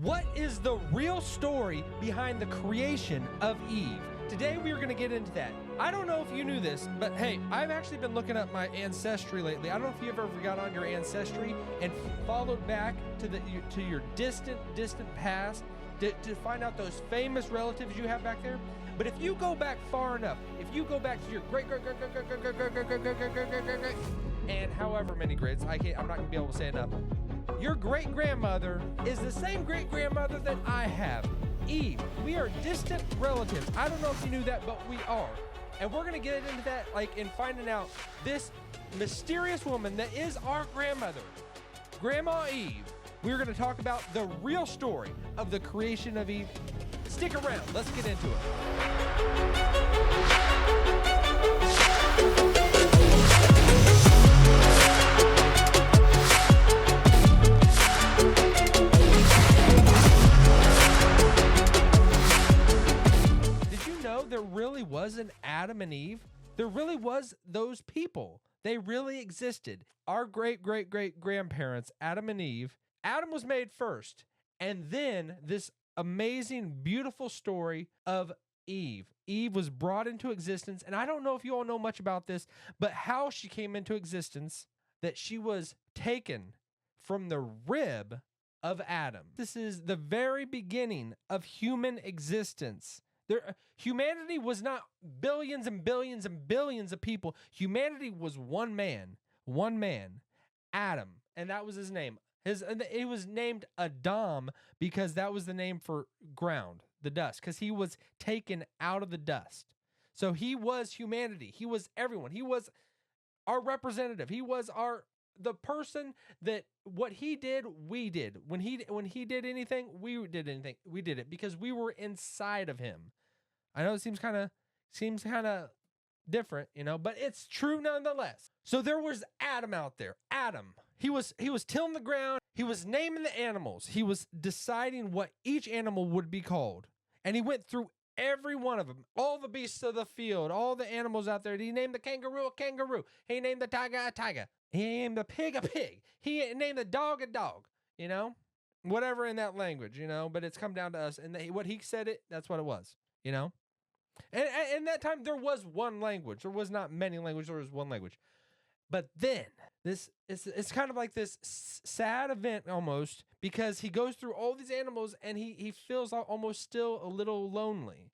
What is the real story behind the creation of Eve? Today we are going to get into that. I don't know if you knew this, but hey, I've actually been looking up my ancestry lately. I don't know if you ever got on your ancestry and followed back to your distant past to find out those famous relatives you have back there. But if you go back far enough, if you go back to your great and however many grades, I'm not going to be able to say enough. Your great-grandmother is the same great-grandmother that I have, Eve. We are distant relatives. I don't know if you knew that, but we are. And we're going to get into that, in finding out this mysterious woman that is our grandmother, Grandma Eve. We're going to talk about the real story of the creation of Eve. Stick around. Let's get into it. There really was an Adam and Eve. There really was those people. They really existed. Our great-great-great-grandparents, Adam and Eve. Adam was made first, and then this amazing, beautiful story of Eve. Eve was brought into existence, and I don't know if you all know much about this, but how she came into existence, that she was taken from the rib of Adam. This is the very beginning of human existence. Humanity was not billions and billions and billions of people. Humanity was one man, Adam, and that was his name. It was named Adam because that was the name for ground, the dust, because he was taken out of the dust. So he was humanity. He was everyone. He was our representative. He was the person that what he did, we did. When he did anything, we did anything. We did it because we were inside of him. I know it seems kind of different, but it's true nonetheless. So there was Adam out there. Adam, he was tilling the ground. He was naming the animals. He was deciding what each animal would be called. And he went through every one of them, all the beasts of the field, all the animals out there. He named the kangaroo a kangaroo. He named the tiger a tiger. He named the pig a pig. He named the dog a dog, whatever in that language, but it's come down to us. And what he said that's what it was, And in that time, there was one language. There was not many languages. There was one language. But then, it's kind of like this sad event almost, because he goes through all these animals and he feels almost still a little lonely.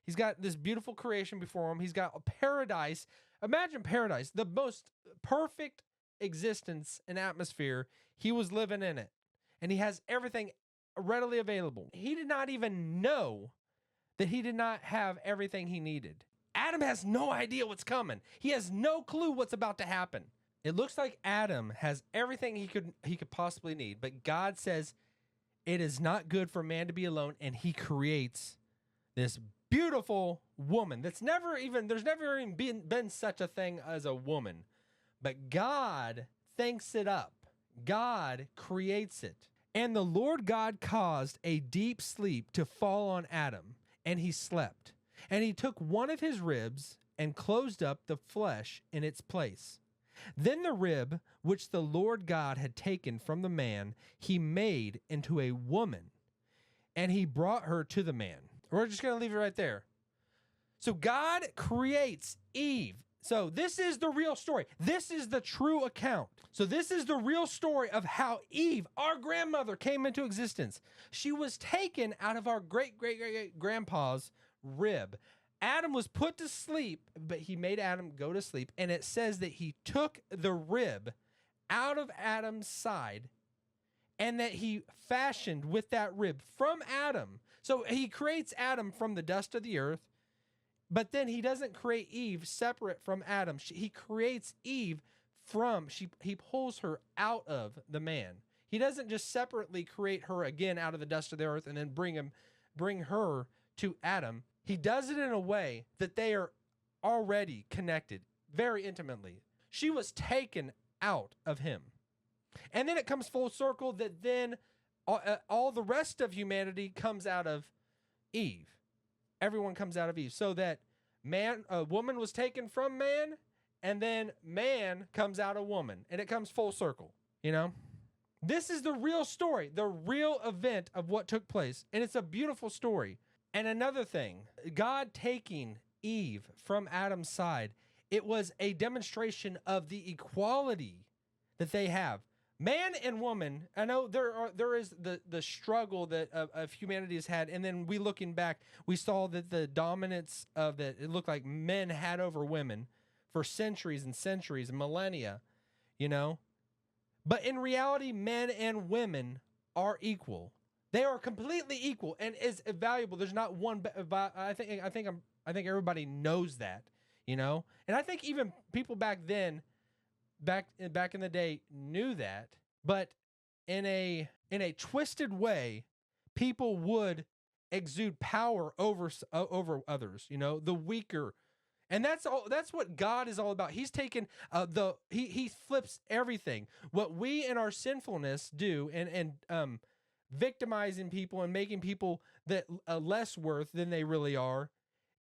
He's got this beautiful creation before him. He's got a paradise. Imagine paradise, the most perfect existence and atmosphere. He was living in it. And he has everything readily available. He did not even know that he did not have everything he needed. Adam has no idea what's coming. He has no clue what's about to happen. It looks like Adam has everything he could possibly need, but God says it is not good for man to be alone, and he creates this beautiful woman there's never even been such a thing as a woman. But God thinks it up. God creates it. And the Lord God caused a deep sleep to fall on Adam, and he slept. And he took one of his ribs and closed up the flesh in its place. Then the rib which the Lord God had taken from the man, he made into a woman, and he brought her to the man. We're just going to leave it right there. So God creates Eve. So this is the real story. This is the true account. So this is the real story of how Eve, our grandmother, came into existence. She was taken out of our great-great-great-grandpa's rib. Adam was put to sleep, but he made Adam go to sleep. And it says that he took the rib out of Adam's side and that he fashioned with that rib from Adam. So he creates Adam from the dust of the earth. But then he doesn't create Eve separate from Adam. He creates Eve he pulls her out of the man. He doesn't just separately create her again out of the dust of the earth and then bring her to Adam. He does it in a way that they are already connected very intimately. She was taken out of him. And then it comes full circle that then all the rest of humanity comes out of Eve. Everyone comes out of Eve. So that a woman was taken from man, and then man comes out of woman. And it comes full circle, This is the real story, the real event of what took place. And it's a beautiful story. And another thing, God taking Eve from Adam's side, it was a demonstration of the equality that they have. Man and woman, I know there is the struggle that of humanity has had, and then we looking back, we saw that the dominance of that it looked like men had over women for centuries and centuries, millennia, you know. But in reality, men and women are equal. They are completely equal and is valuable. There's not one. I think everybody knows that, you know. And I think even people back then, back in the day, knew that. But in a twisted way, people would exude power over others. You know, the weaker. And that's all. That's what God is all about. He's taken he flips everything. What we in our sinfulness do, and victimizing people and making people that less worth than they really are.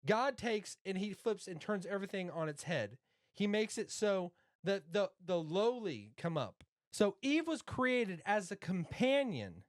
God takes and he flips and turns everything on its head. He makes it so that the lowly come up. So Eve was created as a companion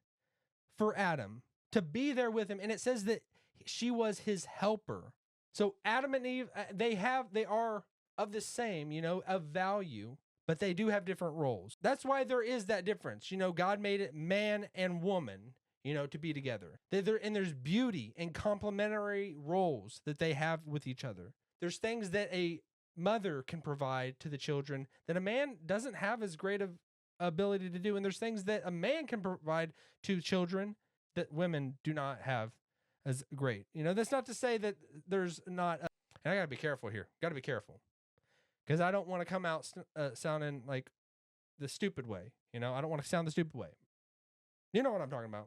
for Adam to be there with him, and it says that she was his helper. So Adam and Eve, they are of the same, you know, of value, but they do have different roles. That's why there is that difference. You know, God made it man and woman, you know, to be together. And there's beauty and complementary roles that they have with each other. There's things that a mother can provide to the children that a man doesn't have as great of ability to do. And there's things that a man can provide to children that women do not have as great. You know, that's not to say that there's not, and I gotta be careful here. Gotta be careful. Because I don't want to come out sounding like the stupid way. You know, I don't want to sound the stupid way. You know what I'm talking about.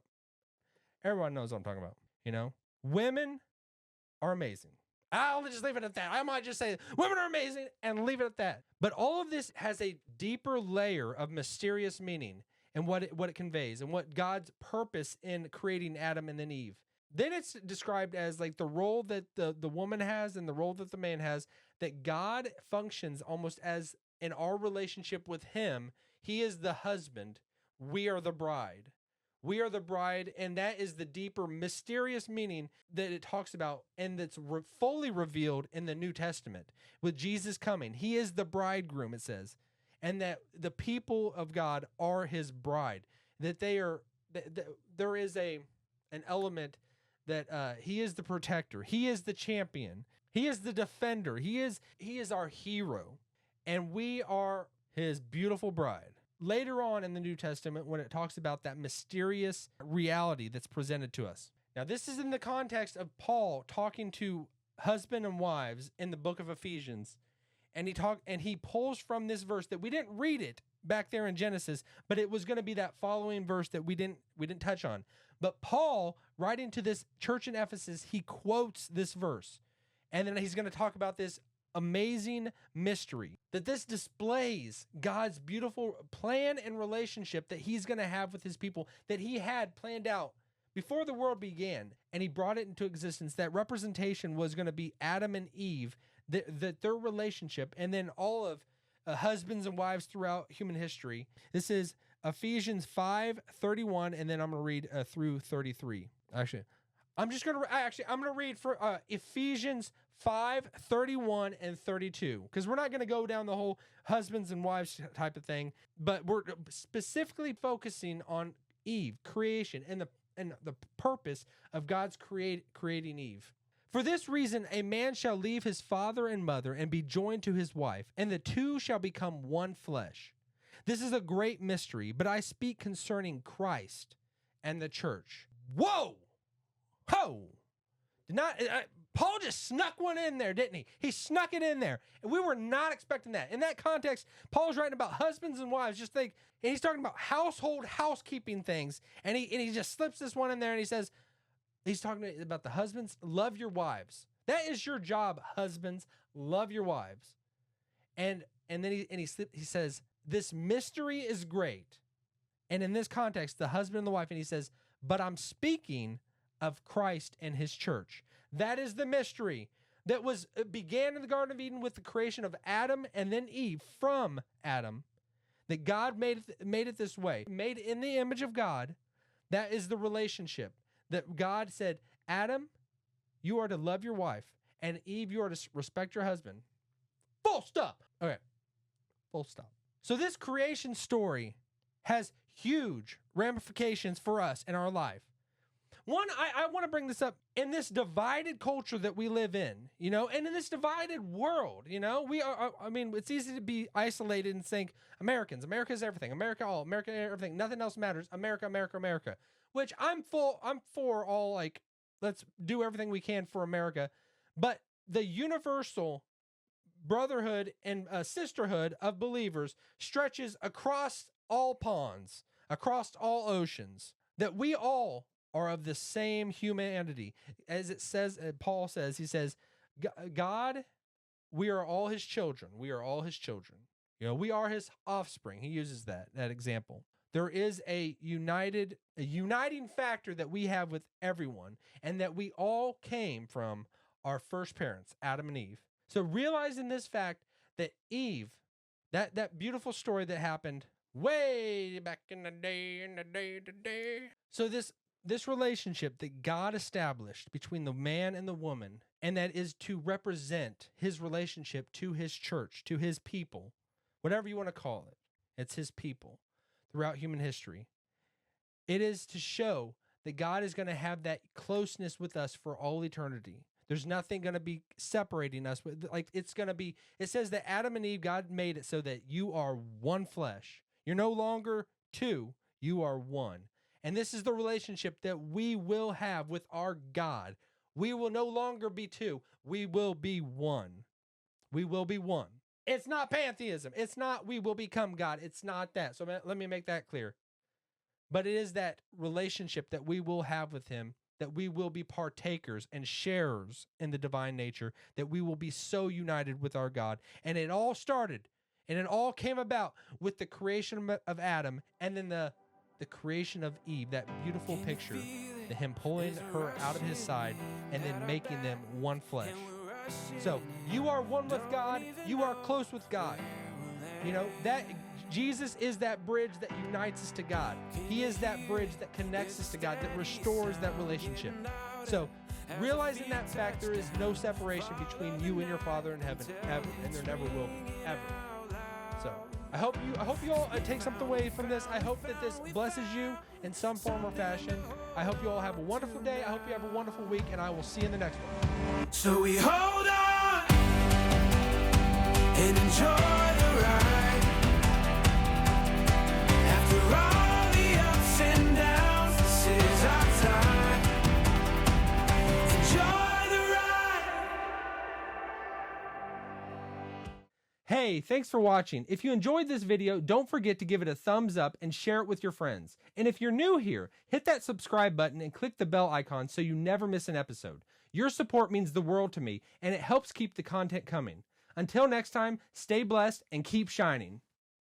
Everyone knows what I'm talking about. You know, women are amazing. I'll just leave it at that. I might just say women are amazing and leave it at that. But all of this has a deeper layer of mysterious meaning and what it conveys and what God's purpose in creating Adam and then Eve. Then it's described as like the role that the woman has and the role that the man has, that God functions almost as in our relationship with him. He is the husband. We are the bride. We are the bride, and that is the deeper, mysterious meaning that it talks about, and that's fully revealed in the New Testament with Jesus coming. He is the bridegroom, it says, and that the people of God are his bride. That they are. There is an element that he is the protector. He is the champion. He is the defender. He is our hero, and we are his beautiful bride. Later on in the New Testament, when it talks about that mysterious reality that's presented to us. Now, this is in the context of Paul talking to husband and wives in the book of Ephesians. And he pulls from this verse that we didn't read it back there in Genesis, but it was going to be that following verse that we didn't touch on. But Paul, writing to this church in Ephesus, he quotes this verse. And then he's going to talk about this amazing mystery, that this displays God's beautiful plan and relationship that he's going to have with his people, that he had planned out before the world began, and he brought it into existence. That representation was going to be Adam and Eve, that their relationship, and then all of husbands and wives throughout human history. This is Ephesians 5:31, and then I'm going to read through 33. I'm going to read for Ephesians 5:31 and 32, because we're not going to go down the whole husbands and wives type of thing, but we're specifically focusing on Eve, creation, and the purpose of God's creating Eve. For this reason, a man shall leave his father and mother and be joined to his wife, and the two shall become one flesh. This is a great mystery, but I speak concerning Christ and the church. Whoa! Ho! Paul just snuck one in there, didn't he? He snuck it in there. And we were not expecting that. In that context, Paul's writing about husbands and wives. Just think, and he's talking about housekeeping things. And he just slips this one in there, and he says, he's talking about the husbands, love your wives. That is your job, husbands, love your wives. And then he says, this mystery is great. And in this context, the husband and the wife, and he says, but I'm speaking of Christ and his church. That is the mystery that began in the Garden of Eden with the creation of Adam and then Eve from Adam. that God made it this way, made in the image of God. That is the relationship that God said, Adam, you are to love your wife, and Eve, you are to respect your husband. Full stop. Okay, full stop. So this creation story has huge ramifications for us in our life. One, I want to bring this up in this divided culture that we live in, you know, and in this divided world, you know, it's easy to be isolated and think America is everything, America everything, nothing else matters, America, which I'm for all, like, let's do everything we can for America. But the universal brotherhood and sisterhood of believers stretches across all ponds, across all oceans, that we all are of the same humanity. As it says, Paul says, he says, God, we are all his children. We are all his children. You know, we are his offspring. He uses that example. There is a uniting factor that we have with everyone, and that we all came from our first parents, Adam and Eve. So realizing this fact that Eve, that beautiful story that happened way back in the day. So this relationship that God established between the man and the woman, and that is to represent his relationship to his church, to his people, whatever you want to call it. It's his people throughout human history. It is to show that God is going to have that closeness with us for all eternity. There's nothing going to be separating us. It says that Adam and Eve, God made it so that you are one flesh. You're no longer two, you are one. And this is the relationship that we will have with our God. We will no longer be two. We will be one. We will be one. It's not pantheism. It's not we will become God. It's not that. So let me make that clear. But it is that relationship that we will have with him, that we will be partakers and sharers in the divine nature, that we will be so united with our God. And it all started, and it all came about with the creation of Adam, and then the creation of Eve, that beautiful picture, him pulling her out of his side and then making them one flesh. So you are one with God. You are close with God. You know, that Jesus is that bridge that unites us to God. He is that bridge that connects us to God, that restores that relationship. So realizing that fact, there is no separation between you and your Father in heaven ever, and there never will be, ever. So I hope you all take something away from this. I hope that this blesses you in some form or fashion. I hope you all have a wonderful day. I hope you have a wonderful week, and I will see you in the next one. So we hold on and enjoy the ride. After all the ups and downs, this is our time. Enjoy the ride. Hey, thanks for watching. If you enjoyed this video, don't forget to give it a thumbs up and share it with your friends. And if you're new here, hit that subscribe button and click the bell icon so you never miss an episode. Your support means the world to me, and it helps keep the content coming. Until next time, stay blessed and keep shining.